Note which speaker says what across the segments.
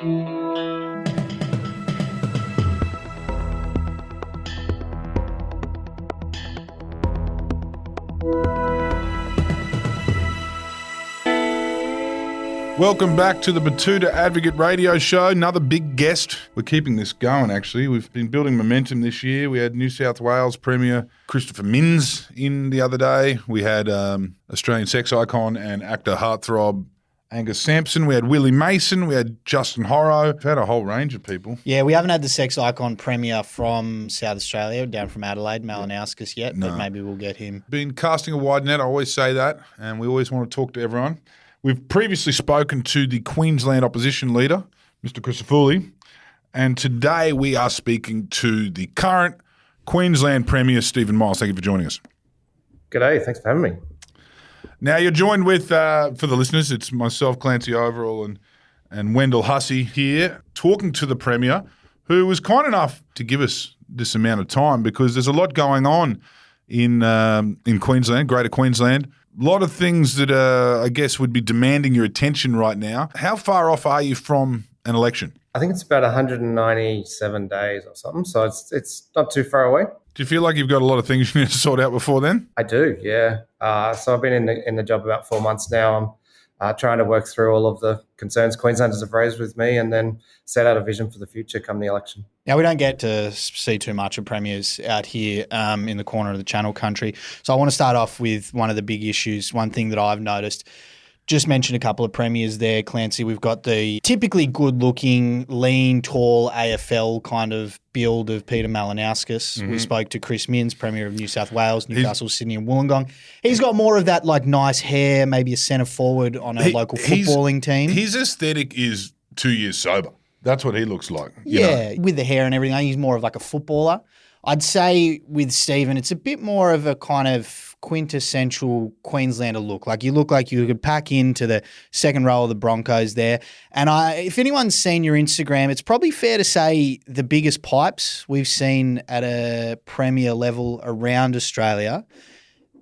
Speaker 1: Welcome back to the Betoota Advocate Radio Show. Another big guest. We're keeping this going, actually. We've been building momentum this year. We had New South Wales Premier Christopher Minns in the other day. We had Australian sex icon and actor heartthrob Angus Sampson. We had Willie Mason. We had Justin Horro. We've had a whole range of people.
Speaker 2: Yeah, we haven't had the sex icon Premier from South Australia, down from Adelaide, Malinauskas yet, but maybe we'll get him. Been
Speaker 1: casting a wide net, I always say that, and we always want to talk to everyone. We've previously spoken to the Queensland opposition leader, Mr. Crisafulli, and today we are speaking to the current Queensland Premier, Stephen Miles. Thank you for joining us.
Speaker 3: G'day, thanks for having me.
Speaker 1: Now you're joined with, for the listeners, it's myself, Clancy Overall, and Wendell Hussey here, talking to the Premier, who was kind enough to give us this amount of time because there's a lot going on in Queensland, Greater Queensland. A lot of things that I guess would be demanding your attention right now. How far off are you from an election?
Speaker 3: I think it's about 197 days or something, so it's not too far away.
Speaker 1: Do you feel like you've got a lot of things you need to sort out before then?
Speaker 3: I do, yeah. So I've been in the job about 4 months now. I'm trying to work through all of the concerns Queenslanders have raised with me and then set out a vision for the future come the election.
Speaker 2: Now, we don't get to see too much of premiers out here in the corner of the Channel Country. So I want to start off with one of the big issues, one thing that I've noticed. Just mentioned a couple of premiers there, Clancy. We've got the typically good-looking, lean, tall AFL kind of build of Peter Malinauskas. Mm-hmm. We spoke to Chris Minns, Premier of New South Wales, Newcastle, Sydney and Wollongong. He's got more of that like nice hair, maybe a centre forward on a local footballing team.
Speaker 1: His aesthetic is 2 years sober. That's what he looks like.
Speaker 2: Yeah, with the hair and everything. He's more of like a footballer. I'd say with Stephen, it's a bit more of a kind of quintessential Queenslander look. Like you look like you could pack into the second row of the Broncos there. And if anyone's seen your Instagram, it's probably fair to say the biggest pipes we've seen at a premier level around Australia.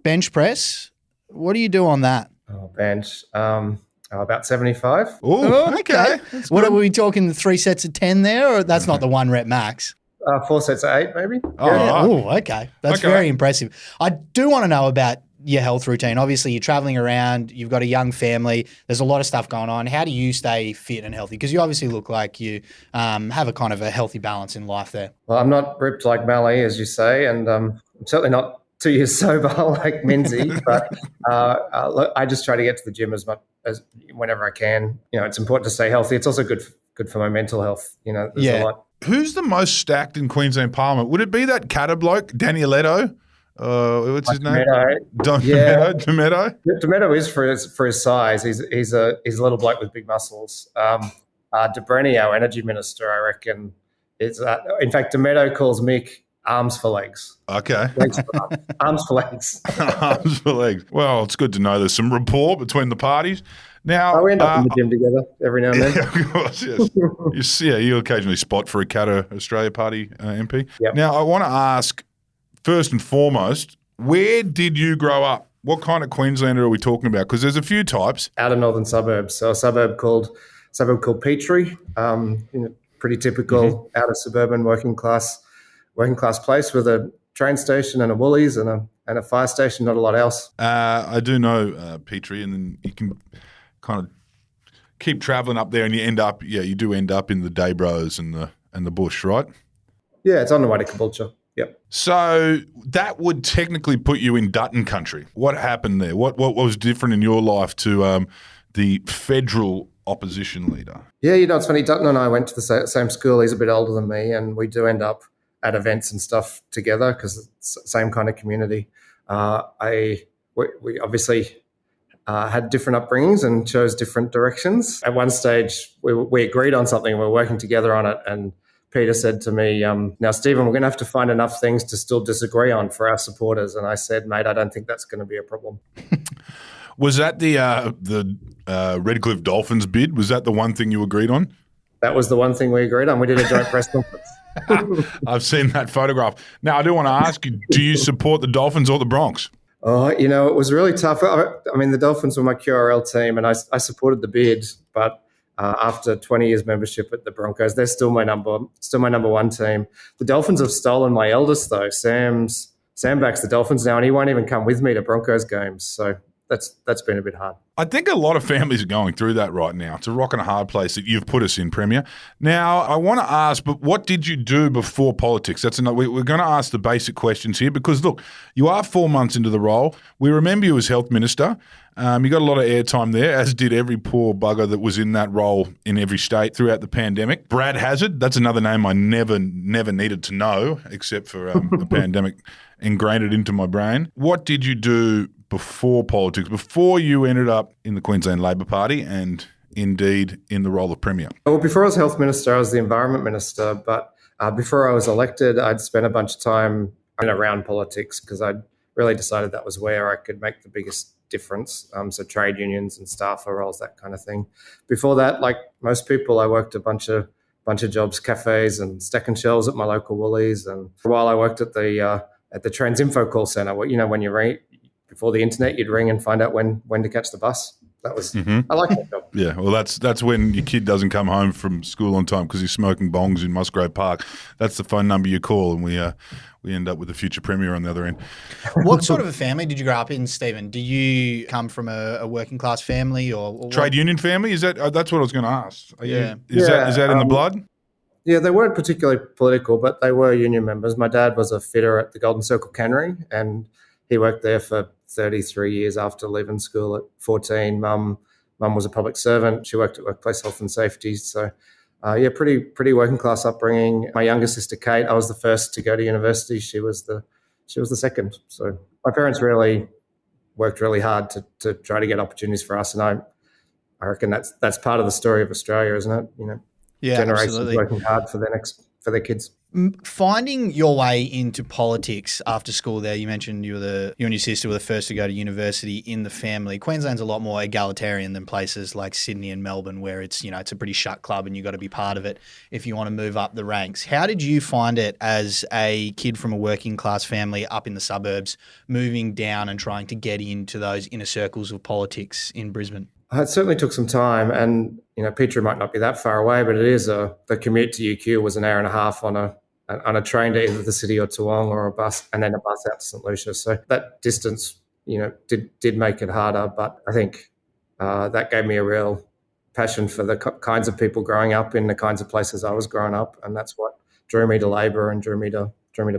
Speaker 2: Bench press, what do you do on that?
Speaker 3: Oh, bench. About 75.
Speaker 1: Oh, okay.
Speaker 2: What are we talking, the 3 sets of 10 there, or that's not the 1 rep max?
Speaker 3: 4 sets of 8, maybe.
Speaker 2: Oh, okay. That's very impressive. I do want to know about your health routine. Obviously, you're traveling around. You've got a young family. There's a lot of stuff going on. How do you stay fit and healthy? Because you obviously look like you have a kind of a healthy balance in life there.
Speaker 3: Well, I'm not ripped like Mally, as you say, and I'm certainly not 2 years sober like Minzy, but look, I just try to get to the gym as much as whenever I can. You know, it's important to stay healthy. It's also good for my mental health. You know, there's a lot.
Speaker 1: Who's the most stacked in Queensland Parliament? Would it be that Catter bloke, Danny Aletto? What's his name? Demetto.
Speaker 3: Demetto is for his size. He's a little bloke with big muscles. De Brenny, our energy minister, I reckon, is. In fact, Demetto calls Mick arms for legs.
Speaker 1: Okay.
Speaker 3: Arms for legs.
Speaker 1: Arms for legs. Well, it's good to know there's some rapport between the parties. Now,
Speaker 3: we end up in the gym together every now and then.
Speaker 1: Yeah, of course, yes. You occasionally spot for a Catter Australia Party MP.
Speaker 3: Yep.
Speaker 1: Now, I want to ask, first and foremost, where did you grow up? What kind of Queenslander are we talking about? Because there's a few types.
Speaker 3: Outer northern suburbs. So a suburb called Petrie, pretty typical outer suburban working class place with a train station and a Woolies and a fire station, not a lot else.
Speaker 1: I do know Petrie, and then you can kind of keep travelling up there and you end up in the Daybros and the bush, right?
Speaker 3: Yeah, it's on the way to Caboolture. Yep.
Speaker 1: So that would technically put you in Dutton country. What happened there? What was different in your life to the federal opposition leader?
Speaker 3: Yeah, it's funny. Dutton and I went to the same school. He's a bit older than me, and we do end up at events and stuff together because it's the same kind of community. We obviously had different upbringings and chose different directions. At one stage, we agreed on something. We were working together on it, and Peter said to me, now, Stephen, we're going to have to find enough things to still disagree on for our supporters. And I said, mate, I don't think that's going to be a problem.
Speaker 1: Was that the Redcliffe Dolphins bid? Was that the one thing you agreed on?
Speaker 3: That was the one thing we agreed on. We did a joint press conference.
Speaker 1: I've seen that photograph. Now, I do want to ask you, do you support the Dolphins or the Bronx?
Speaker 3: Oh, it was really tough. I mean, the Dolphins were my QRL team, and I supported the bid, but After 20 years membership at the Broncos, they're still my number one team. The Dolphins have stolen my eldest though. Sam backs the Dolphins now, and he won't even come with me to Broncos games. So that's been a bit hard.
Speaker 1: I think a lot of families are going through that right now. It's a rock and a hard place that you've put us in, Premier. Now, I want to ask, but what did you do before politics? That's another. We're going to ask the basic questions here because, look, you are 4 months into the role. We remember you as health minister. You got a lot of airtime there, as did every poor bugger that was in that role in every state throughout the pandemic. Brad Hazard, that's another name I never needed to know, except for the pandemic ingrained it into my brain. What did you do before politics, before you ended up in the Queensland Labor Party and indeed in the role of Premier?
Speaker 3: Well, before I was health minister, I was the environment minister. But before I was elected, I'd spent a bunch of time around politics because I'd really decided that was where I could make the biggest difference. So trade unions and staffer roles, that kind of thing. Before that, like most people, I worked a bunch of jobs, cafes and stacking shelves at my local Woolies. And for a while, I worked at the Transinfo call centre. When you ring before the internet, you'd ring and find out when to catch the bus. That was I like that job.
Speaker 1: Yeah, well, that's when your kid doesn't come home from school on time because he's smoking bongs in Musgrave Park. That's the phone number you call, and we end up with the future Premier on the other end.
Speaker 2: What sort of a family did you grow up in, Stephen? Do you come from a working class family or
Speaker 1: trade union family? Is that that's what I was going to ask? Is that in the blood?
Speaker 3: Yeah, they weren't particularly political, but they were union members. My dad was a fitter at the Golden Circle Cannery, and he worked there for 33 years after leaving school at 14. Mum was a public servant. She worked at Workplace Health and Safety. So, pretty working class upbringing. My younger sister, Kate, I was the first to go to university. She was the second. So my parents really worked really hard to try to get opportunities for us. And I reckon that's part of the story of Australia, isn't it? Generations
Speaker 2: absolutely.
Speaker 3: working hard for their kids.
Speaker 2: Finding your way into politics after school there, you mentioned you and your sister were the first to go to university in the family. Queensland's a lot more egalitarian than places like Sydney and Melbourne where it's a pretty shut club and you've got to be part of it if you want to move up the ranks. How did you find it as a kid from a working class family up in the suburbs, moving down and trying to get into those inner circles of politics in Brisbane?
Speaker 3: It certainly took some time, and Petrie might not be that far away, but it is the commute to UQ was an hour and a half on a train to either the city or Toowong, or a bus, and then a bus out to St Lucia. So that distance, did make it harder. But I think that gave me a real passion for the kinds of people growing up in the kinds of places I was growing up, and that's what drew me to Labor and drew me to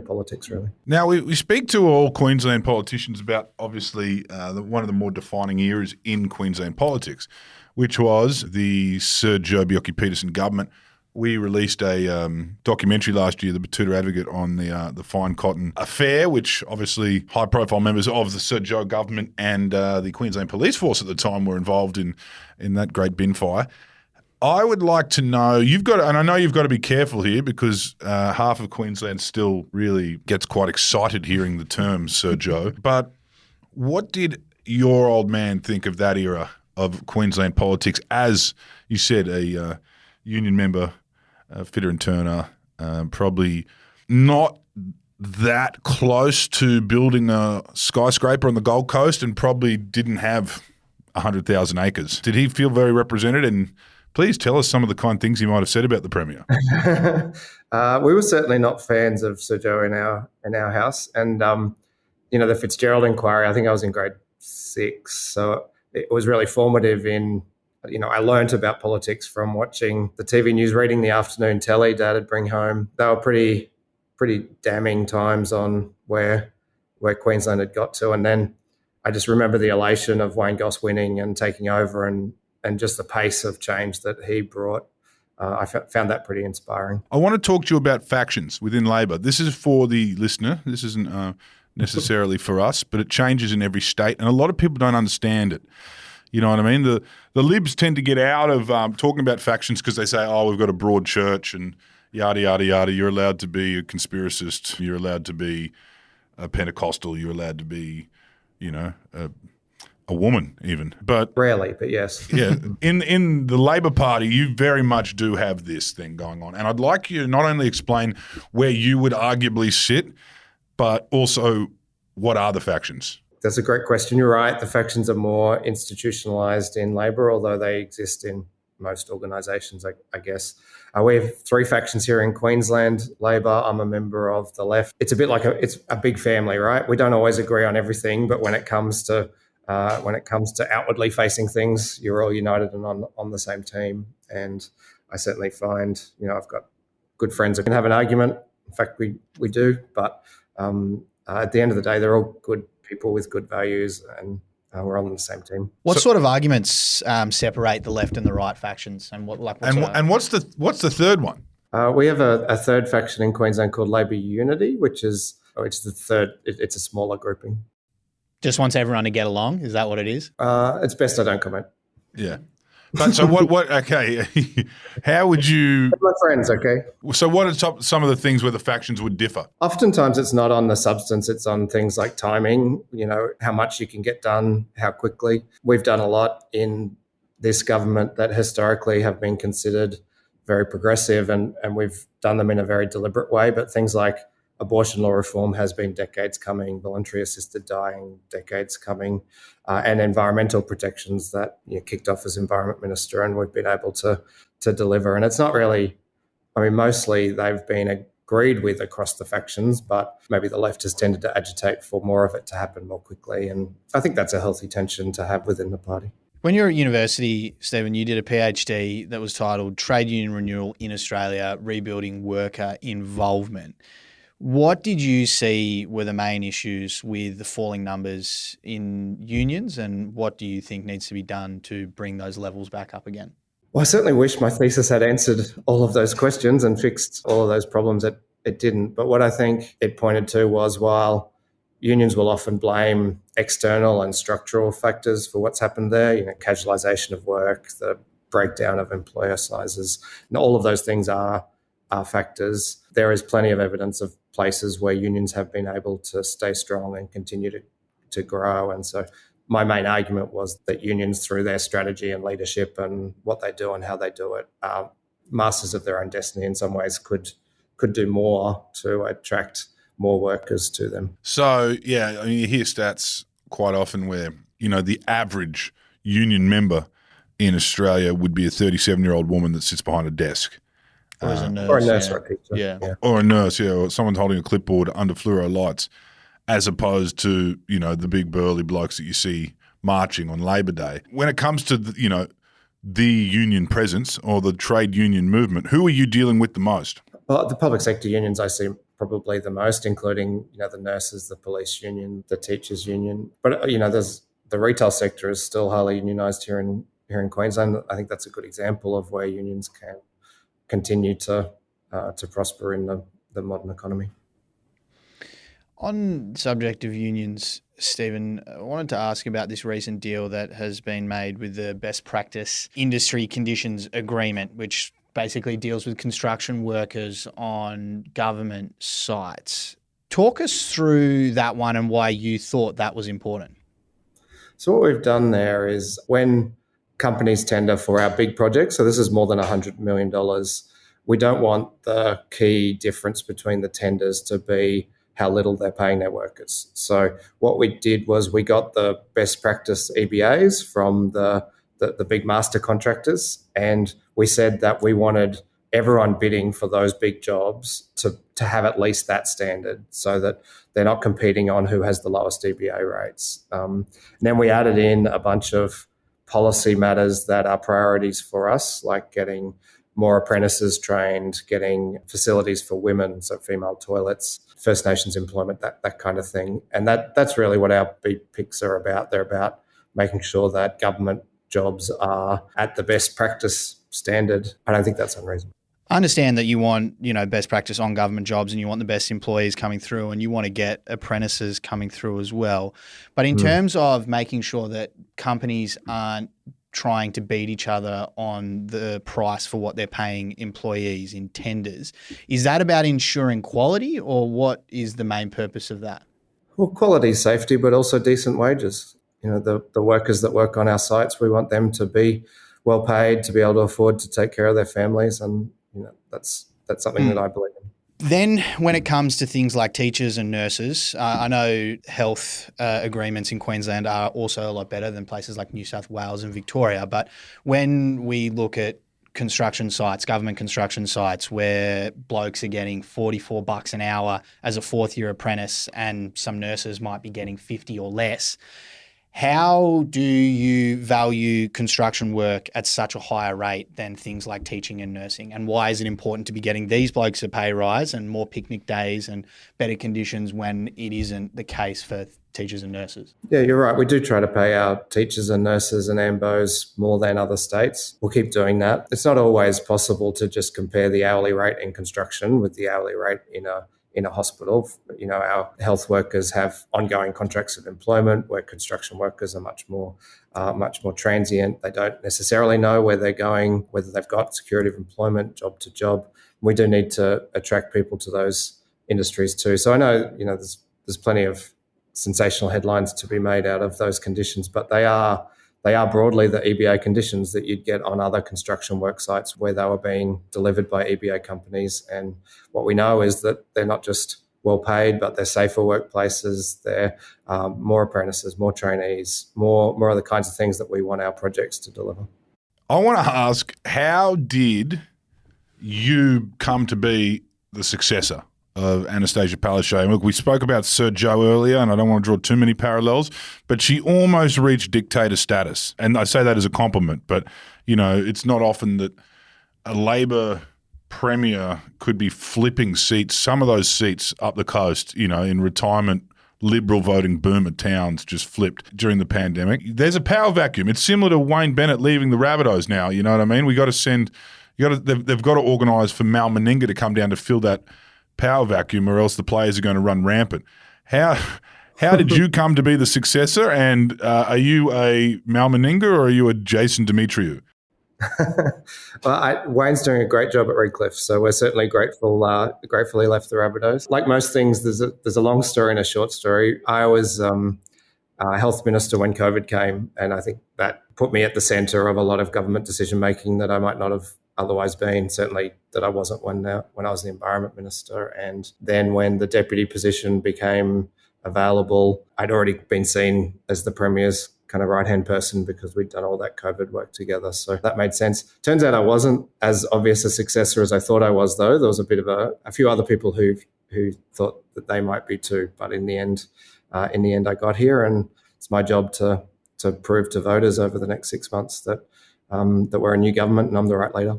Speaker 3: politics, really.
Speaker 1: Now, we speak to all Queensland politicians about, obviously, one of the more defining eras in Queensland politics, which was the Sir Joh Bjelke-Petersen government. We released a documentary last year, The Betoota Advocate, on the fine cotton affair, which obviously high-profile members of the Sir Joh government and the Queensland Police Force at the time were involved in that great bin fire. I would like to know, and I know you've got to be careful here because half of Queensland still really gets quite excited hearing the term Sir Joh, but what did your old man think of that era of Queensland politics as, you said, a union member, fitter and turner, probably not that close to building a skyscraper on the Gold Coast and probably didn't have 100,000 acres. Did he feel very represented? And please tell us some of the kind things he might have said about the Premier.
Speaker 3: We were certainly not fans of Sir Joh in our house. And, the Fitzgerald inquiry, I think I was in grade 6. So it was really formative in, I learned about politics from watching the TV news, reading the afternoon telly Dad would bring home. They were pretty damning times on where Queensland had got to. And then I just remember the elation of Wayne Goss winning and taking over and just the pace of change that he brought. I found that pretty inspiring.
Speaker 1: I want to talk to you about factions within Labor. This is for the listener. This isn't necessarily for us, but it changes in every state, and a lot of people don't understand it. You know what I mean? The Libs tend to get out of talking about factions because they say, we've got a broad church and yada, yada, yada. You're allowed to be a conspiracist. You're allowed to be a Pentecostal. You're allowed to be, a woman even. But
Speaker 3: rarely, but yes.
Speaker 1: Yeah. In the Labor Party, you very much do have this thing going on. And I'd like you to not only explain where you would arguably sit, but also what are the factions? That's
Speaker 3: a great question. You're right. The factions are more institutionalised in Labor, although they exist in most organisations, I guess. We have 3 factions here in Queensland. Labor, I'm a member of the Left. It's a bit like it's a big family, right? We don't always agree on everything, but when it comes to outwardly facing things, you're all united and on the same team. And I certainly find, I've got good friends that can have an argument. In fact, we do, but at the end of the day, they're all good people with good values, and we're on the same team.
Speaker 2: What sort of arguments separate the left and the right factions, and
Speaker 1: what's the third one?
Speaker 3: We have a third faction in Queensland called Labor Unity, which is the third. It's a smaller grouping.
Speaker 2: Just wants everyone to get along. Is that what it is?
Speaker 3: It's best I don't comment.
Speaker 1: Yeah. But so what? Okay, how would you?
Speaker 3: My friends, okay.
Speaker 1: So what are some of the things where the factions would differ?
Speaker 3: Oftentimes, it's not on the substance; it's on things like timing. How much you can get done, how quickly. We've done a lot in this government that historically have been considered very progressive, and we've done them in a very deliberate way. But things like abortion law reform has been decades coming, voluntary assisted dying, decades coming, and environmental protections that kicked off as Environment Minister, and we've been able to deliver. And it's not really, mostly they've been agreed with across the factions, but maybe the left has tended to agitate for more of it to happen more quickly. And I think that's a healthy tension to have within the party.
Speaker 2: When you were at university, Stephen, you did a PhD that was titled Trade Union Renewal in Australia, Rebuilding Worker Involvement. What did you see were the main issues with the falling numbers in unions, and what do you think needs to be done to bring those levels back up again?
Speaker 3: Well, I certainly wish my thesis had answered all of those questions and fixed all of those problems. It didn't. But what I think it pointed to was, while unions will often blame external and structural factors for what's happened there, casualisation of work, the breakdown of employer sizes, and all of those things are factors. There is plenty of evidence of places where unions have been able to stay strong and continue to grow. And so my main argument was that unions, through their strategy and leadership and what they do and how they do it, are masters of their own destiny in some ways, could do more to attract more workers to them.
Speaker 1: So, yeah, you hear stats quite often where, the average union member in Australia would be a 37-year-old woman that sits behind a desk.
Speaker 2: Or as a nurse.
Speaker 3: Or a nurse,
Speaker 2: yeah.
Speaker 3: or a teacher.
Speaker 2: Yeah.
Speaker 1: Or a nurse, or someone holding a clipboard under fluoro lights, as opposed to, the big burly blokes that you see marching on Labor Day. When it comes to, the union presence or the trade union movement, who are you dealing with the most?
Speaker 3: Well, the public sector unions I see probably the most, including, the nurses, the police union, the teachers union. But, there's the retail sector is still highly unionised here in Queensland. I think that's a good example of where unions can continue to prosper in the modern economy.
Speaker 2: On the subject of unions, Stephen, I wanted to ask about this recent deal that has been made with the Best Practice Industry Conditions Agreement, which basically deals with construction workers on government sites. Talk us through that one and why you thought that was important.
Speaker 3: So what we've done there is, when companies tender for our big projects, so this is more than $100 million, we don't want the key difference between the tenders to be how little they're paying their workers. So what we did was we got the best practice EBAs from the big master contractors, and we said that we wanted everyone bidding for those big jobs to have at least that standard, so that they're not competing on who has the lowest EBA rates. And then we added in a bunch of policy matters that are priorities for us, like getting more apprentices trained, getting facilities for women, so female toilets, First Nations employment, that kind of thing. And that's really what our big picks are about. They're about making sure that government jobs are at the best practice standard. I don't think that's unreasonable.
Speaker 2: I understand that you want, best practice on government jobs, and you want the best employees coming through, and you want to get apprentices coming through as well. But in terms of making sure that companies aren't trying to beat each other on the price for what they're paying employees in tenders, is that about ensuring quality, or what is the main purpose of that?
Speaker 3: Well, quality, safety, but also decent wages. The workers that work on our sites, we want them to be well paid, to be able to afford to take care of their families, and that's something that I believe in.
Speaker 2: Then when it comes to things like teachers and nurses, I know health agreements in Queensland are also a lot better than places like New South Wales and Victoria. But when we look at construction sites, government construction sites, where blokes are getting $44 an hour as a fourth-year apprentice and some nurses might be getting 50 or less, how do you value construction work at such a higher rate than things like teaching and nursing? And why is it important to be getting these blokes a pay rise and more picnic days and better conditions when it isn't the case for teachers and nurses?
Speaker 3: Yeah, you're right. We do try to pay our teachers and nurses and AMBOs more than other states. We'll keep doing that. It's not always possible to just compare the hourly rate in construction with the hourly rate in a hospital. You know, our health workers have ongoing contracts of employment, where construction workers are much more transient. They don't necessarily know where they're going, whether they've got security of employment, job to job. We do need to attract people to those industries too. So I know, there's plenty of sensational headlines to be made out of those conditions, but they are broadly the EBA conditions that you'd get on other construction work sites where they were being delivered by EBA companies. And what we know is that they're not just well paid, but they're safer workplaces. They're more apprentices, more trainees, more of the kinds of things that we want our projects to deliver.
Speaker 1: I want to ask, how did you come to be the successor of Anastasia Palaszczuk? Look, we spoke about Sir Joe earlier, and I don't want to draw too many parallels, but she almost reached dictator status. And I say that as a compliment, but, it's not often that a Labor Premier could be flipping seats, some of those seats up the coast, in retirement Liberal voting boomer towns just flipped during the pandemic. There's a power vacuum. It's similar to Wayne Bennett leaving the Rabbitohs now, you know what I mean? They've got to organise for Mal Meninga to come down to fill that power vacuum, or else the players are going to run rampant. How did you come to be the successor? And are you a Mal Meninga or are you a Jason Demetriou?
Speaker 3: Well, Wayne's doing a great job at Redcliffe, so we're certainly grateful he left the Rabbitohs. Like most things, there's a long story and a short story. I was health minister when COVID came, and I think that put me at the centre of a lot of government decision making that I might not have otherwise been, certainly that I wasn't when I was the environment minister. And then when the deputy position became available, I'd already been seen as the Premier's kind of right-hand person because we'd done all that COVID work together. So that made sense. Turns out I wasn't as obvious a successor as I thought I was, though. There was a bit of a few other people who thought that they might be too. But in the end, I got here, and it's my job to prove to voters over the next 6 months that we're a new government and I'm the right leader.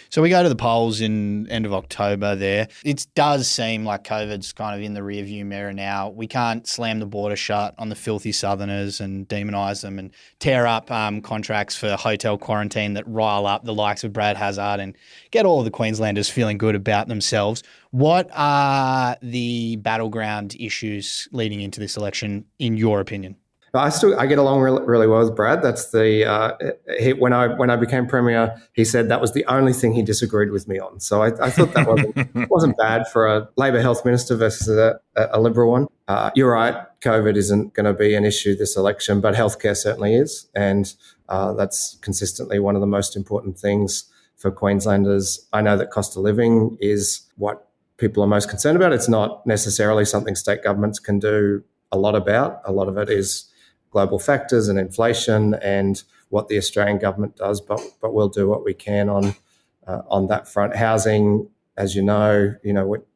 Speaker 2: So we go to the polls in end of October there. It does seem like COVID's kind of in the rearview mirror now. We can't slam the border shut on the filthy southerners and demonise them and tear up contracts for hotel quarantine that rile up the likes of Brad Hazard and get all of the Queenslanders feeling good about themselves. What are the battleground issues leading into this election, in your opinion?
Speaker 3: I get along really well with Brad. That's when I became Premier, he said that was the only thing he disagreed with me on. So I thought that wasn't bad for a Labor health minister versus a Liberal one. You're right, COVID isn't going to be an issue this election, but healthcare certainly is, and that's consistently one of the most important things for Queenslanders. I know that cost of living is what people are most concerned about. It's not necessarily something state governments can do a lot about. A lot of it is global factors and inflation and what the Australian government does, but we'll do what we can on that front. Housing, as you know,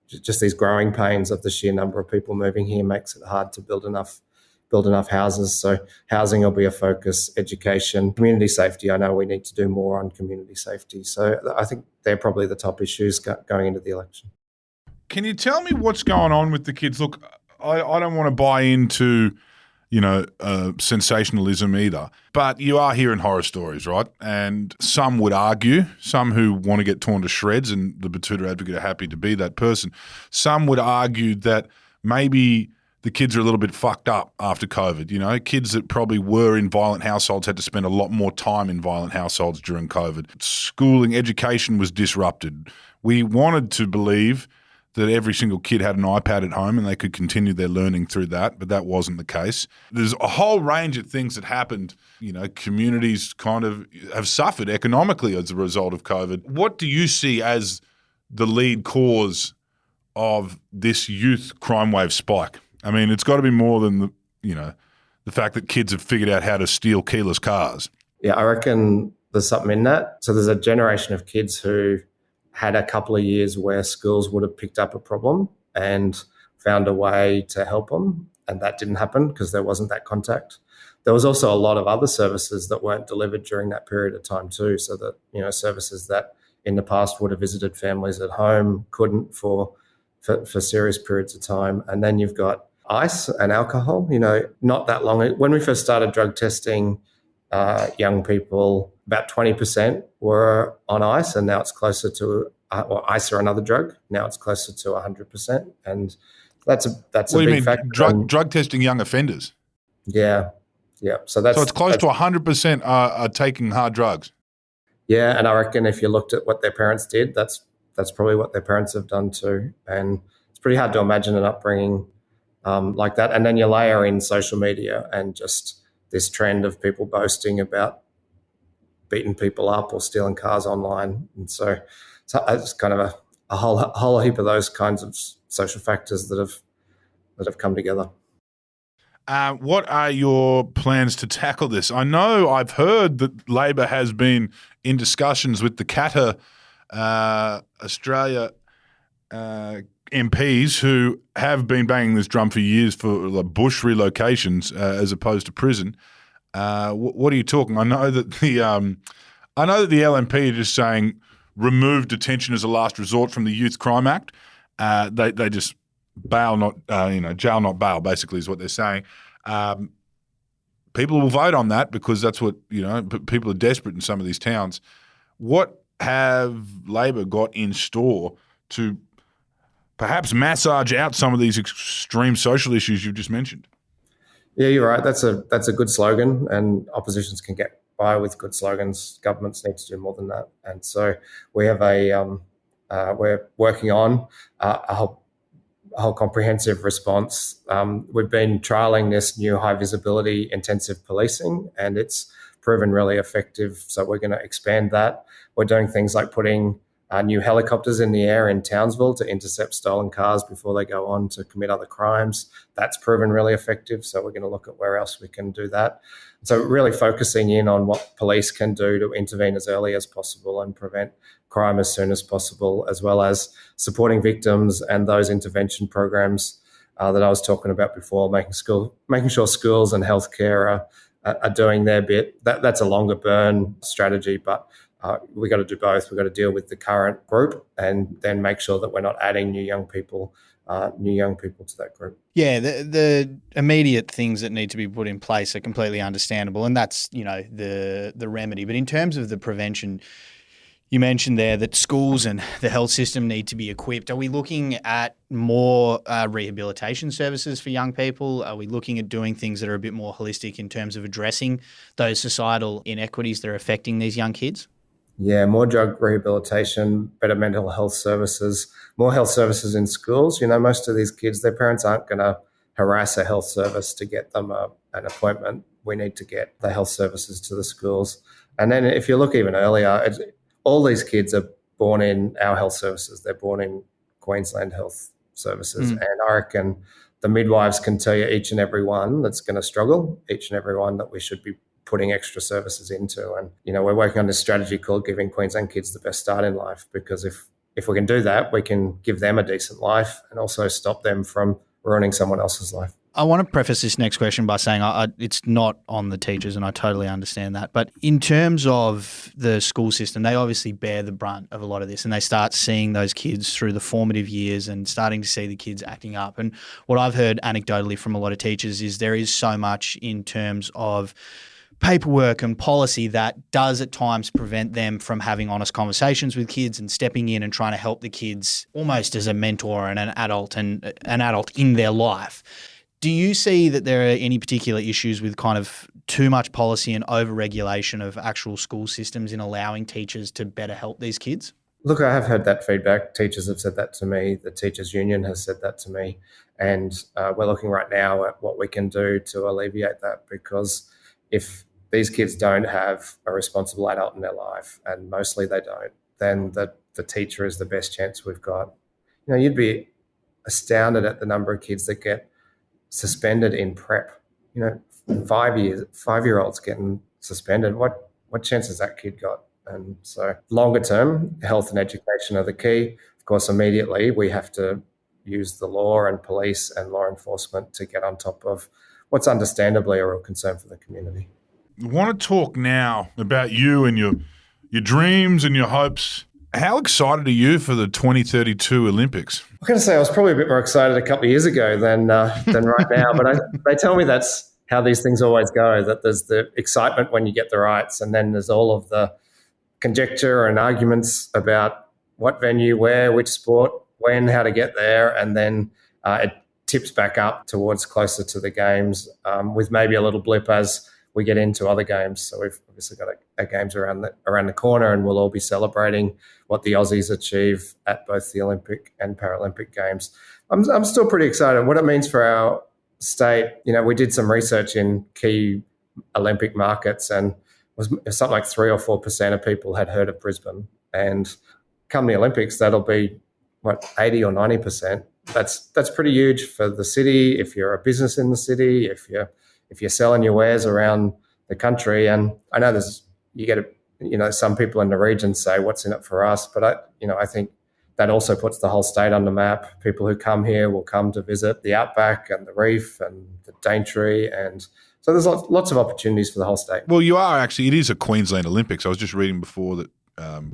Speaker 3: just these growing pains of the sheer number of people moving here makes it hard to build enough houses. So housing will be a focus. Education, community safety. I know we need to do more on community safety. So I think they're probably the top issues going into the election.
Speaker 1: Can you tell me what's going on with the kids? Look, I don't want to buy into sensationalism either. But you are hearing horror stories, right? And some would argue, some who want to get torn to shreds, and the Betoota Advocate are happy to be that person, some would argue that maybe the kids are a little bit fucked up after COVID. Kids that probably were in violent households had to spend a lot more time in violent households during COVID. Schooling, education was disrupted. We wanted to believe that every single kid had an iPad at home and they could continue their learning through that, but that wasn't the case. There's a whole range of things that happened. Communities kind of have suffered economically as a result of COVID. What do you see as the lead cause of this youth crime wave spike? I mean, it's got to be more than the fact that kids have figured out how to steal keyless cars.
Speaker 3: Yeah, I reckon there's something in that. So there's a generation of kids who had a couple of years where schools would have picked up a problem and found a way to help them, and that didn't happen because there wasn't that contact. There was also a lot of other services that weren't delivered during that period of time too, so that, services that in the past would have visited families at home couldn't for serious periods of time. And then you've got ice and alcohol. Not that long when we first started drug testing young people, about 20% were on ice, and now it's closer to or ice or another drug. Now it's closer to 100%, and that's a
Speaker 1: What do you
Speaker 3: big
Speaker 1: mean,
Speaker 3: factor.
Speaker 1: drug testing young offenders?
Speaker 3: Yeah. So
Speaker 1: it's close to 100% are taking hard drugs.
Speaker 3: Yeah, and I reckon if you looked at what their parents did, that's probably what their parents have done too. And it's pretty hard to imagine an upbringing like that. And then you layer in social media and just this trend of people boasting about beating people up or stealing cars online. And so it's kind of a whole heap of those kinds of social factors that have come together.
Speaker 1: What are your plans to tackle this? I know I've heard that Labor has been in discussions with the Qatar Australia MPs who have been banging this drum for years for bush relocations as opposed to prison. What are you talking? I know that the LNP are just saying remove detention as a last resort from the Youth Crime Act. They just bail not jail not bail basically is what they're saying. People will vote on that because that's what people are desperate in some of these towns. What have Labor got in store to perhaps massage out some of these extreme social issues you've just mentioned?
Speaker 3: Yeah, you're right. That's a good slogan, and oppositions can get by with good slogans. Governments need to do more than that, and so we have we're working on a whole comprehensive response. We've been trialling this new high visibility intensive policing, and it's proven really effective. So we're going to expand that. We're doing things like putting new helicopters in the air in Townsville to intercept stolen cars before they go on to commit other crimes. That's proven really effective. So we're going to look at where else we can do that. So really focusing in on what police can do to intervene as early as possible and prevent crime as soon as possible, as well as supporting victims and those intervention programs that I was talking about before, making sure schools and healthcare are doing their bit. That's a longer burn strategy, but we got to do both. We've got to deal with the current group and then make sure that we're not adding new young people to that group.
Speaker 2: Yeah, the immediate things that need to be put in place are completely understandable, and that's the remedy. But in terms of the prevention, you mentioned there that schools and the health system need to be equipped. Are we looking at more rehabilitation services for young people? Are we looking at doing things that are a bit more holistic in terms of addressing those societal inequities that are affecting these young kids?
Speaker 3: Yeah, more drug rehabilitation, better mental health services, more health services in schools. Most of these kids, their parents aren't going to harass a health service to get them an appointment. We need to get the health services to the schools. And then if you look even earlier, all these kids are born in our health services. They're born in Queensland health services. And I reckon the midwives can tell you each and every one that's going to struggle, each and every one that we should be putting extra services into. And, we're working on this strategy called Giving Queensland Kids the Best Start in Life, because if we can do that, we can give them a decent life and also stop them from ruining someone else's life.
Speaker 2: I want to preface this next question by saying it's not on the teachers, and I totally understand that. But in terms of the school system, they obviously bear the brunt of a lot of this, and they start seeing those kids through the formative years and starting to see the kids acting up. And what I've heard anecdotally from a lot of teachers is there is so much in terms of paperwork and policy that does at times prevent them from having honest conversations with kids and stepping in and trying to help the kids almost as a mentor and an adult in their life. Do you see that there are any particular issues with kind of too much policy and over-regulation of actual school systems in allowing teachers to better help these kids?
Speaker 3: Look, I have heard that feedback. Teachers have said that to me. The Teachers Union has said that to me. And we're looking right now at what we can do to alleviate that, because if these kids don't have a responsible adult in their life, and mostly they don't, then the teacher is the best chance we've got. You'd be astounded at the number of kids that get suspended in prep. 5-year-olds getting suspended. What chance has that kid got? And so longer term, health and education are the key. Of course, immediately we have to use the law and police and law enforcement to get on top of what's understandably a real concern for the community.
Speaker 1: I want to talk now about you and your dreams and your hopes. How excited are you for the 2032 Olympics?
Speaker 3: I'm going to say I was probably a bit more excited a couple of years ago than right now, but they tell me that's how these things always go, that there's the excitement when you get the rights, and then there's all of the conjecture and arguments about what venue, where, which sport, when, how to get there, and then it tips back up towards closer to the games, with maybe a little blip as we get into other games. So we've obviously got a games around the corner, and we'll all be celebrating what the Aussies achieve at both the Olympic and Paralympic Games. I'm still pretty excited. What it means for our state, we did some research in key Olympic markets, and it was something like 3 or 4% of people had heard of Brisbane. And come the Olympics, that'll be 80 or 90%. That's pretty huge for the city. If you're a business in the city, if you're selling your wares around the country, and I know some people in the region say, "What's in it for us?" But I think that also puts the whole state on the map. People who come here will come to visit the outback and the reef and the Daintree, and so there's lots of opportunities for the whole state.
Speaker 1: Well, it is a Queensland Olympics. I was just reading before that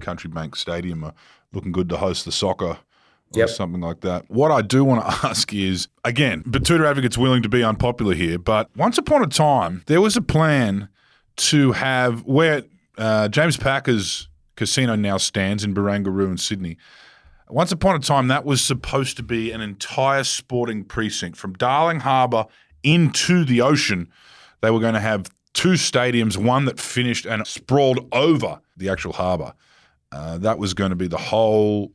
Speaker 1: Country Bank Stadium are looking good to host the soccer. Or something like that. What I do want to ask is, again, Betoota advocates willing to be unpopular here, but once upon a time, there was a plan to have where James Packer's casino now stands in Barangaroo in Sydney. Once upon a time, that was supposed to be an entire sporting precinct from Darling Harbour into the ocean. They were going to have 2 stadiums, one that finished and sprawled over the actual harbour. That was going to be the whole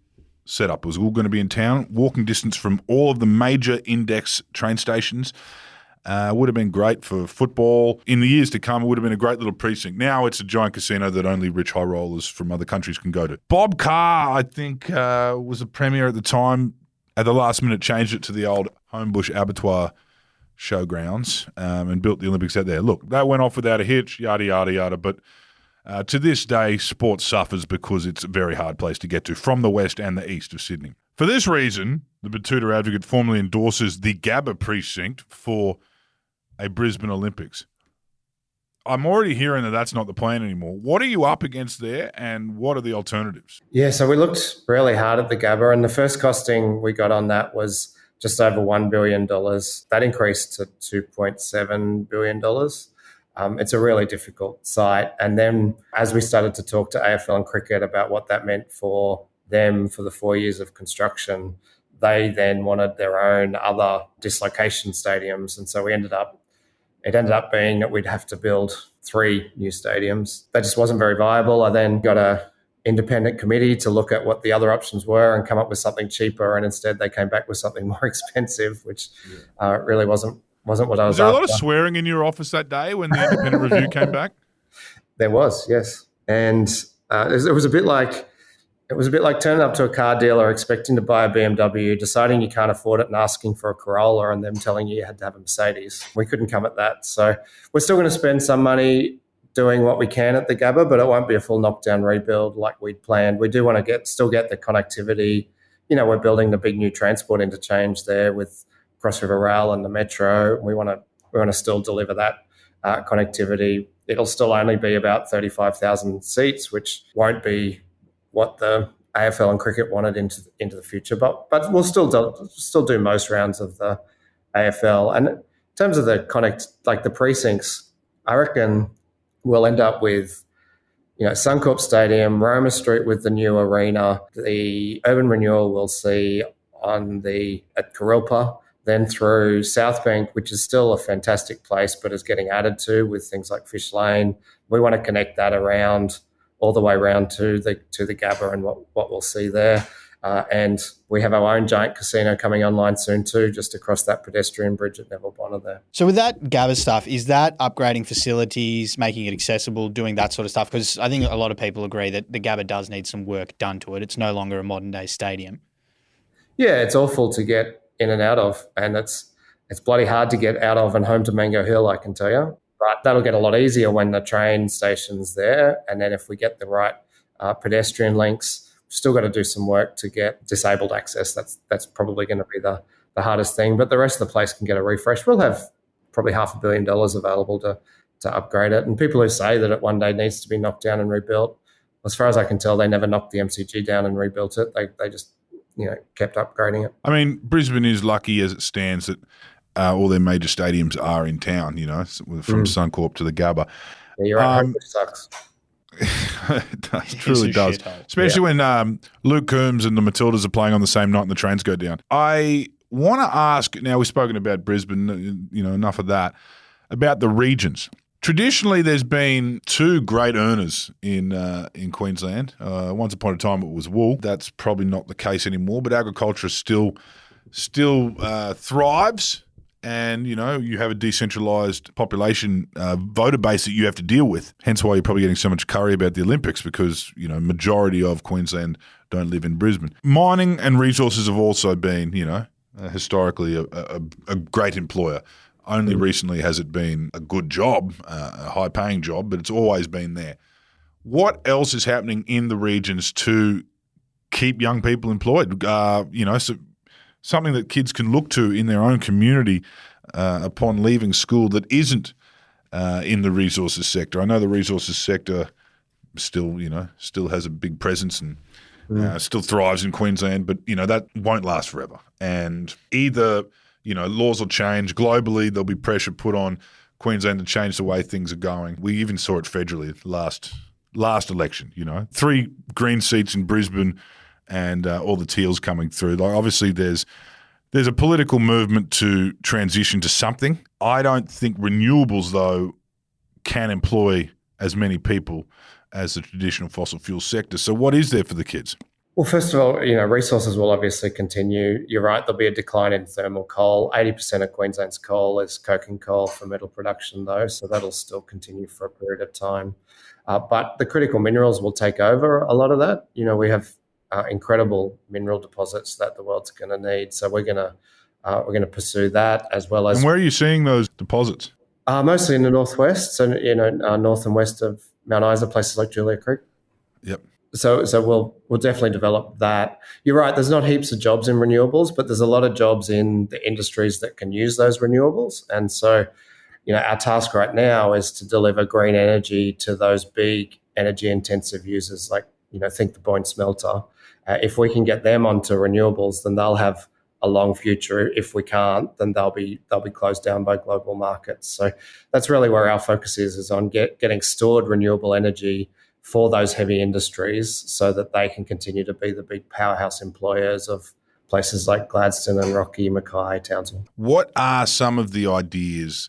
Speaker 1: setup. It was all going to be in town, walking distance from all of the major index train stations. Would have been great for football. In the years to come, it would have been a great little precinct. Now it's a giant casino that only rich high rollers from other countries can go to. Bob Carr, I think, was the premier at the time. At the last minute, changed it to the old Homebush Abattoir showgrounds and built the Olympics out there. Look, that went off without a hitch, yada, yada, yada. But to this day, sport suffers because it's a very hard place to get to from the west and the east of Sydney. For this reason, the Betoota Advocate formally endorses the Gabba precinct for a Brisbane Olympics. I'm already hearing that that's not the plan anymore. What are you up against there, and what are the alternatives?
Speaker 3: Yeah, so we looked really hard at the Gabba, and the first costing we got on that was just over $1 billion. That increased to $2.7 billion. It's a really difficult site. And then as we started to talk to AFL and cricket about what that meant for them for the 4 years of construction, they then wanted their own other dislocation stadiums. And so it ended up being that we'd have to build 3 new stadiums. That just wasn't very viable. I then got a independent committee to look at what the other options were and come up with something cheaper. And instead they came back with something more expensive, which really wasn't what I was after.
Speaker 1: Was there a lot of swearing in your office that day when the independent review came back?
Speaker 3: There was, yes. And it was a bit like turning up to a car dealer expecting to buy a BMW, deciding you can't afford it and asking for a Corolla, and them telling you had to have a Mercedes. We couldn't come at that. So we're still going to spend some money doing what we can at the Gabba, but it won't be a full knockdown rebuild like we'd planned. We do want to still get the connectivity. We're building the big new transport interchange there with Cross River Rail and the Metro. We want to still deliver that connectivity. It'll still only be about 35,000 seats, which won't be what the AFL and cricket wanted into the future, but we'll still do most rounds of the AFL. And in terms of the the precincts, I reckon we'll end up with Suncorp Stadium, Roma Street with the new arena, the urban renewal we'll see at Kurilpa, then through South Bank, which is still a fantastic place but is getting added to with things like Fish Lane. We want to connect that all the way around to the Gabba and what we'll see there. And we have our own giant casino coming online soon too, just across that pedestrian bridge at Neville Bonner there.
Speaker 2: So with that Gabba stuff, is that upgrading facilities, making it accessible, doing that sort of stuff? Because I think a lot of people agree that the Gabba does need some work done to it. It's no longer a modern day stadium.
Speaker 3: Yeah, it's awful to get in and out of, and it's bloody hard to get out of and home to Mango Hill, I can tell you. But that'll get a lot easier when the train station's there, and then if we get the right pedestrian links, we've still got to do some work to get disabled access. That's probably going to be the hardest thing, but the rest of the place can get a refresh. We'll have probably $500 million available to upgrade it. And people who say that it one day needs to be knocked down and rebuilt, as far as I can tell, they never knocked the MCG down and rebuilt it. They just kept upgrading it.
Speaker 1: I mean, Brisbane is lucky as it stands that all their major stadiums are in town, from Suncorp to the Gabba.
Speaker 3: Yeah, you're right. Which sucks.
Speaker 1: It truly does. Especially when Luke Coombs and the Matildas are playing on the same night and the trains go down. I want to ask, now we've spoken about Brisbane, enough of that, about the regions. Traditionally, there's been two great earners in Queensland. Once upon a time, it was wool. That's probably not the case anymore, but agriculture still thrives. And, you have a decentralised population voter base that you have to deal with. Hence why you're probably getting so much curry about the Olympics because, majority of Queensland don't live in Brisbane. Mining and resources have also been, historically a great employer. Only recently has it been a good job, a high-paying job, but it's always been there. What else is happening in the regions to keep young people employed? So something that kids can look to in their own community upon leaving school that isn't in the resources sector. I know the resources sector still has a big presence and still thrives in Queensland, but that won't last forever. And either laws will change globally. There'll be pressure put on Queensland to change the way things are going. We even saw it federally last election. 3 Green seats in Brisbane. And all the Teals coming through. Like obviously, there's a political movement to transition to something. I don't think renewables, though, can employ as many people as the traditional fossil fuel sector. So what is there for the kids?
Speaker 3: Well, first of all, resources will obviously continue. You're right, there'll be a decline in thermal coal. 80% of Queensland's coal is coking coal for metal production, though, so that'll still continue for a period of time. But the critical minerals will take over a lot of that. We have incredible mineral deposits that the world's going to need. So we're going to pursue that as well as.
Speaker 1: And where are you seeing those deposits?
Speaker 3: Mostly in the northwest, so north and west of Mount Isa, places like Julia Creek.
Speaker 1: Yep.
Speaker 3: So we'll definitely develop that. You're right. There's not heaps of jobs in renewables, but there's a lot of jobs in the industries that can use those renewables. And so, our task right now is to deliver green energy to those big energy intensive users, like think the Boyne smelter. If we can get them onto renewables, then they'll have a long future. If we can't, then they'll be closed down by global markets. So that's really where our focus is on getting stored renewable energy for those heavy industries so that they can continue to be the big powerhouse employers of places like Gladstone and Rocky, Mackay, Townsville.
Speaker 1: What are some of the ideas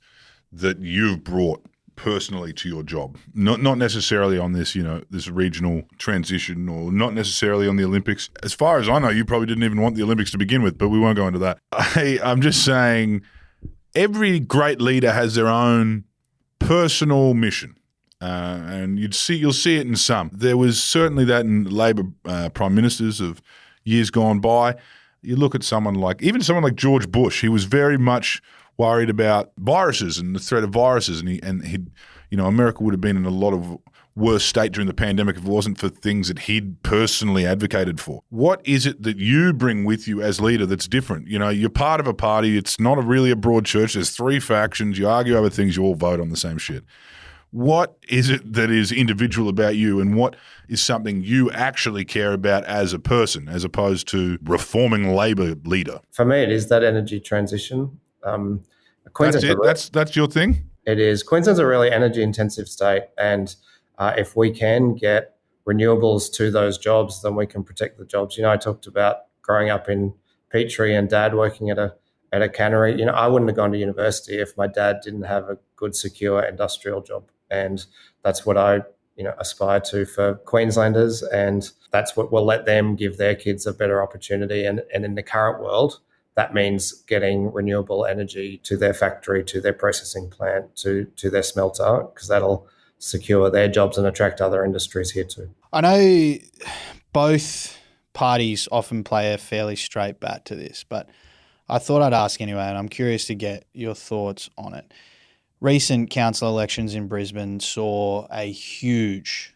Speaker 1: that you've brought personally to your job? Not necessarily on this, this regional transition or not necessarily on the Olympics. As far as I know, you probably didn't even want the Olympics to begin with, but we won't go into that. I'm just saying every great leader has their own personal mission. And you'll see it in some. There was certainly that in Labor prime ministers of years gone by. You look at someone like George Bush. He was very much worried about viruses and the threat of viruses, and he, America would have been in a lot of worse state during the pandemic if it wasn't for things that he'd personally advocated for. What is it that you bring with you as leader that's different? You're part of a party. It's not really a broad church. There's 3 factions. You argue over things. You all vote on the same shit. What is it that is individual about you, and what is something you actually care about as a person, as opposed to reforming Labor leader?
Speaker 3: For me, it is that energy transition.
Speaker 1: That's it? That's your thing?
Speaker 3: It is. Queensland's a really energy-intensive state, and if we can get renewables to those jobs, then we can protect the jobs. I talked about growing up in Petrie and Dad working at a cannery. I wouldn't have gone to university if my dad didn't have a good, secure industrial job. And that's what I, aspire to for Queenslanders. And that's what will let them give their kids a better opportunity. And in the current world, that means getting renewable energy to their factory, to their processing plant, to their smelter, because that'll secure their jobs and attract other industries here too.
Speaker 2: I know both parties often play a fairly straight bat to this, but I thought I'd ask anyway, and I'm curious to get your thoughts on it. Recent council elections in Brisbane saw a huge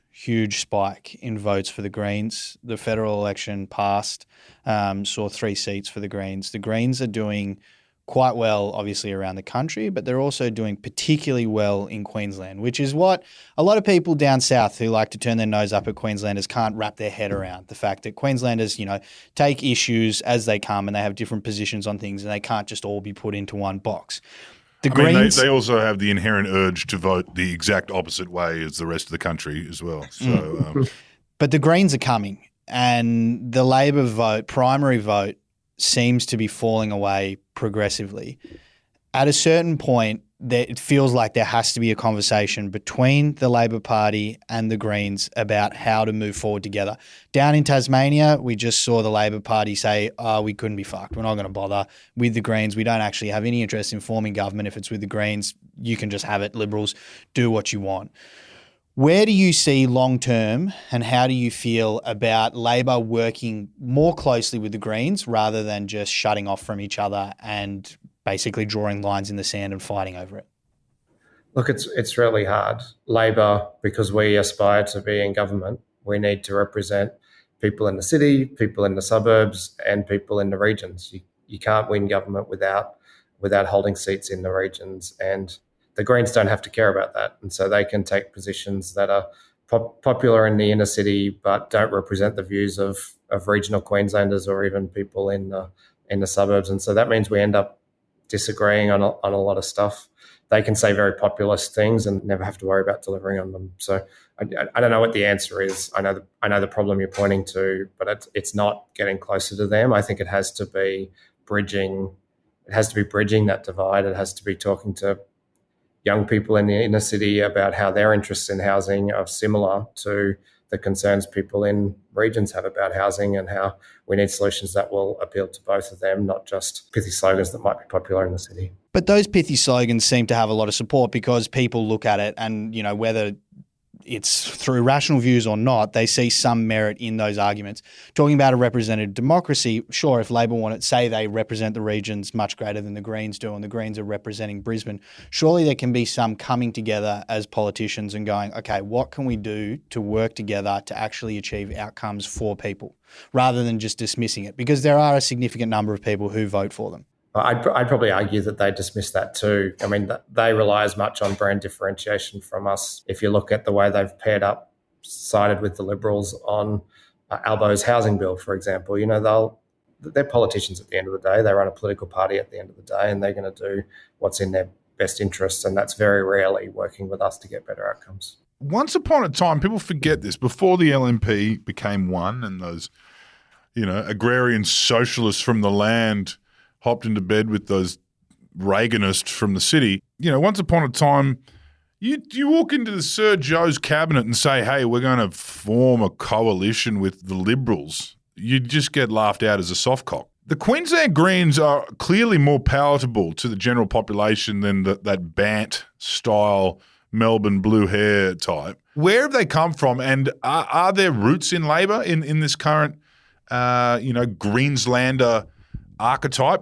Speaker 2: spike in votes for the Greens. The federal election passed, saw 3 seats for the Greens. The Greens are doing quite well, obviously, around the country, but they're also doing particularly well in Queensland, which is what a lot of people down south who like to turn their nose up at Queenslanders can't wrap their head around. The fact that Queenslanders, take issues as they come and they have different positions on things and they can't just all be put into one box.
Speaker 1: They also have the inherent urge to vote the exact opposite way as the rest of the country as well. So,
Speaker 2: but the Greens are coming, and the Labor vote, primary vote, seems to be falling away progressively. At a certain point, it feels like there has to be a conversation between the Labor Party and the Greens about how to move forward together. Down in Tasmania, we just saw the Labor Party say, we couldn't be fucked. We're not going to bother with the Greens. We don't actually have any interest in forming government. If it's with the Greens, you can just have it. Liberals, do what you want. Where do you see long term, and how do you feel about Labor working more closely with the Greens rather than just shutting off from each other and basically drawing lines in the sand and fighting over it?
Speaker 3: Look, it's really hard. Labor, because we aspire to be in government, we need to represent people in the city, people in the suburbs, and people in the regions. You can't win government without holding seats in the regions, and the Greens don't have to care about that. And so they can take positions that are popular in the inner city but don't represent the views of regional Queenslanders or even people in the suburbs. And so that means we end up disagreeing on a lot of stuff. They can say very populist things and never have to worry about delivering on them. So I don't know what the answer is. I know the problem you're pointing to, but it's not getting closer to them. I think it has to be bridging. It has to be bridging that divide. It has to be talking to young people in the inner city about how their interests in housing are similar to the concerns people in regions have about housing, and how we need solutions that will appeal to both of them, not just pithy slogans that might be popular in the city.
Speaker 2: But those pithy slogans seem to have a lot of support because people look at it and, whether it's through rational views or not, they see some merit in those arguments. Talking about a representative democracy, sure, if Labor want to say they represent the regions much greater than the Greens do and the Greens are representing Brisbane, surely there can be some coming together as politicians and going, okay, what can we do to work together to actually achieve outcomes for people rather than just dismissing it? Because there are a significant number of people who vote for them.
Speaker 3: I'd probably argue that they dismiss that too. I mean, they rely as much on brand differentiation from us. If you look at the way they've paired up, sided with the Liberals on Albo's housing bill, for example, they're politicians at the end of the day. They run a political party at the end of the day, and they're going to do what's in their best interests. And that's very rarely working with us to get better outcomes.
Speaker 1: Once upon a time, people forget this, before the LNP became one and those, agrarian socialists from the land hopped into bed with those Reaganists from the city. Once upon a time, you walk into the Sir Joe's cabinet and say, hey, we're going to form a coalition with the Liberals. You'd just get laughed out as a soft cock. The Queensland Greens are clearly more palatable to the general population than that Bant-style Melbourne blue hair type. Where have they come from, and are there roots in Labor in this current, Greenslander archetype,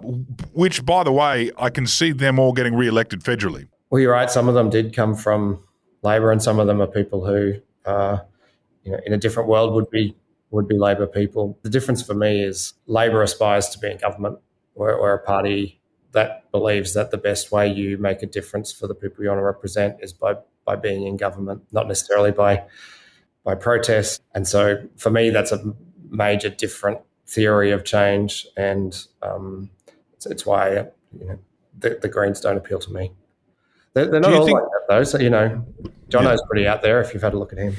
Speaker 1: which, by the way, I can see them all getting re-elected federally?
Speaker 3: Well, you're right. Some of them did come from Labor, and some of them are people who, in a different world would be Labor people. The difference for me is Labor aspires to be in government. We're a party that believes that the best way you make a difference for the people you want to represent is by being in government, not necessarily by protest. And so for me, that's a major different theory of change, and it's why the Greens don't appeal to me. They're not all like that, though. So Jono's pretty out there if you've had a look at him.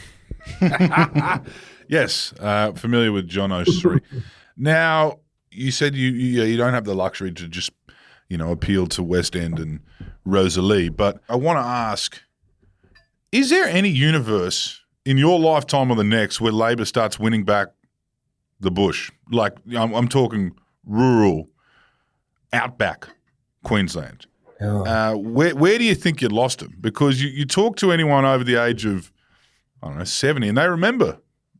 Speaker 1: Yes, familiar with Jono's story. Now, you said you don't have the luxury to just appeal to West End and Rosalie, but I want to ask: is there any universe in your lifetime or the next where Labor starts winning back the bush? Like, I'm talking rural, outback Queensland. Oh. Where do you think you lost them? Because you talk to anyone over the age of, 70, and they remember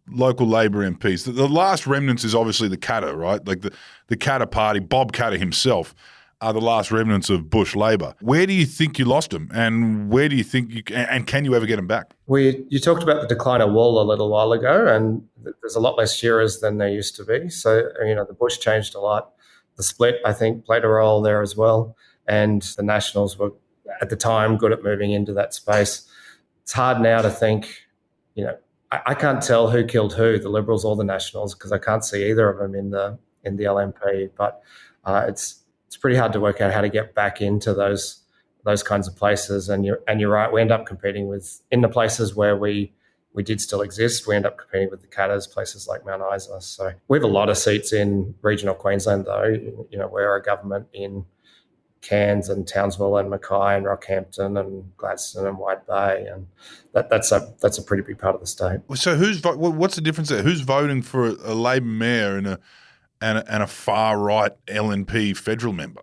Speaker 1: local Labor MPs. The last remnants is obviously the Katter, right? Like the Katter party, Bob Katter himself, are the last remnants of Bush Labor. Where do you think you lost them, and where do you think and can you ever get them back?
Speaker 3: You talked about the decline of wool a little while ago, and there's a lot less shearers than there used to be. So, the bush changed a lot. The split, I think, played a role there as well. And the Nationals were, at the time, good at moving into that space. It's hard now to think, I can't tell who killed who, the Liberals or the Nationals, because I can't see either of them in the LNP. But it's pretty hard to work out how to get back into those kinds of places. And you're right, we end up competing in the places where we did still exist. We end up competing with the Katters, places like Mount Isa. So we have a lot of seats in regional Queensland, though. We're a government in Cairns and Townsville and Mackay and Rockhampton and Gladstone and White Bay, and that's a pretty big part of the state.
Speaker 1: So what's the difference there? Who's voting for a Labor mayor and a far right LNP federal member?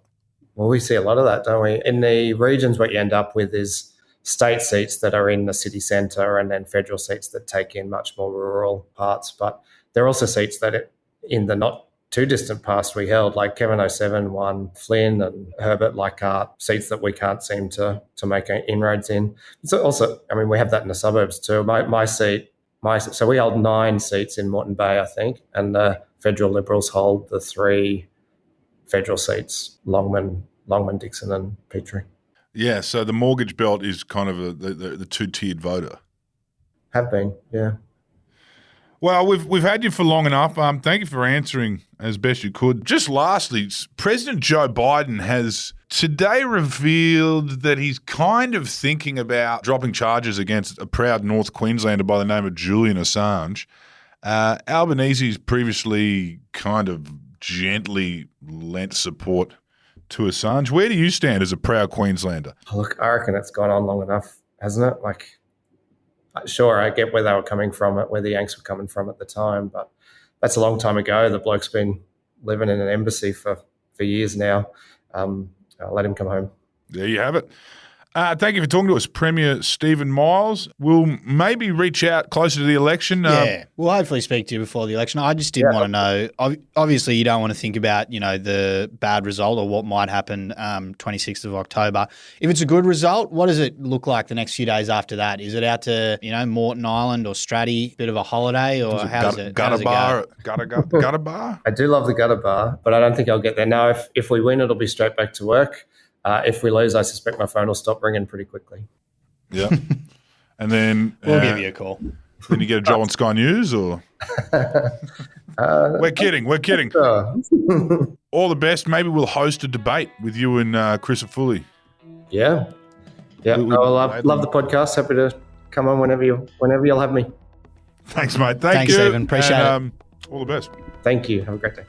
Speaker 3: Well, we see a lot of that, don't we? In the regions, what you end up with is state seats that are in the city centre, and then federal seats that take in much more rural parts. But there are also seats that in the not too distant past we held, like Kevin 07 won Flynn and Herbert Leichhardt, seats that we can't seem to make inroads in. So also, we have that in the suburbs too. My seat, so we hold 9 seats in Moreton Bay, I think, and the federal Liberals hold the 3 federal seats, Longman, Dixon and Petrie.
Speaker 1: Yeah, so the mortgage belt is kind of the two-tiered voter.
Speaker 3: Have been, yeah.
Speaker 1: Well, we've had you for long enough. Thank you for answering as best you could. Just lastly, President Joe Biden has today revealed that he's kind of thinking about dropping charges against a proud North Queenslander by the name of Julian Assange. Albanese's previously kind of gently lent support to Assange. Where do you stand as a proud Queenslander?
Speaker 3: Look, I reckon it's gone on long enough, hasn't it? Sure, I get where they were coming from, where the Yanks were coming from at the time, but that's a long time ago. The bloke's been living in an embassy for years now. I'll let him come home.
Speaker 1: There you have it. Thank you for talking to us, Premier Stephen Miles. We'll maybe reach out closer to the election.
Speaker 2: Yeah, we'll hopefully speak to you before the election. I just did want to know, obviously you don't want to think about, the bad result or what might happen 26th of October. If it's a good result, what does it look like the next few days after that? Is it out to, Moreton Island or Stratty, bit of a holiday, or how does it go?
Speaker 1: Gutter bar?
Speaker 3: I do love the gutter bar, but I don't think I'll get there. Now, if we win, it'll be straight back to work. If we lose, I suspect my phone will stop ringing pretty quickly.
Speaker 1: Yeah. And then...
Speaker 2: we'll give you a call.
Speaker 1: Then you get a job on Sky News, or... We're kidding. All the best. Maybe we'll host a debate with you and Chris Foley.
Speaker 3: Yeah. Yeah. I love the podcast. Happy to come on whenever you'll have me.
Speaker 1: Thanks, mate.
Speaker 2: Thanks,
Speaker 1: you.
Speaker 2: Stephen. Appreciate it.
Speaker 1: All the best.
Speaker 3: Thank you. Have a great day.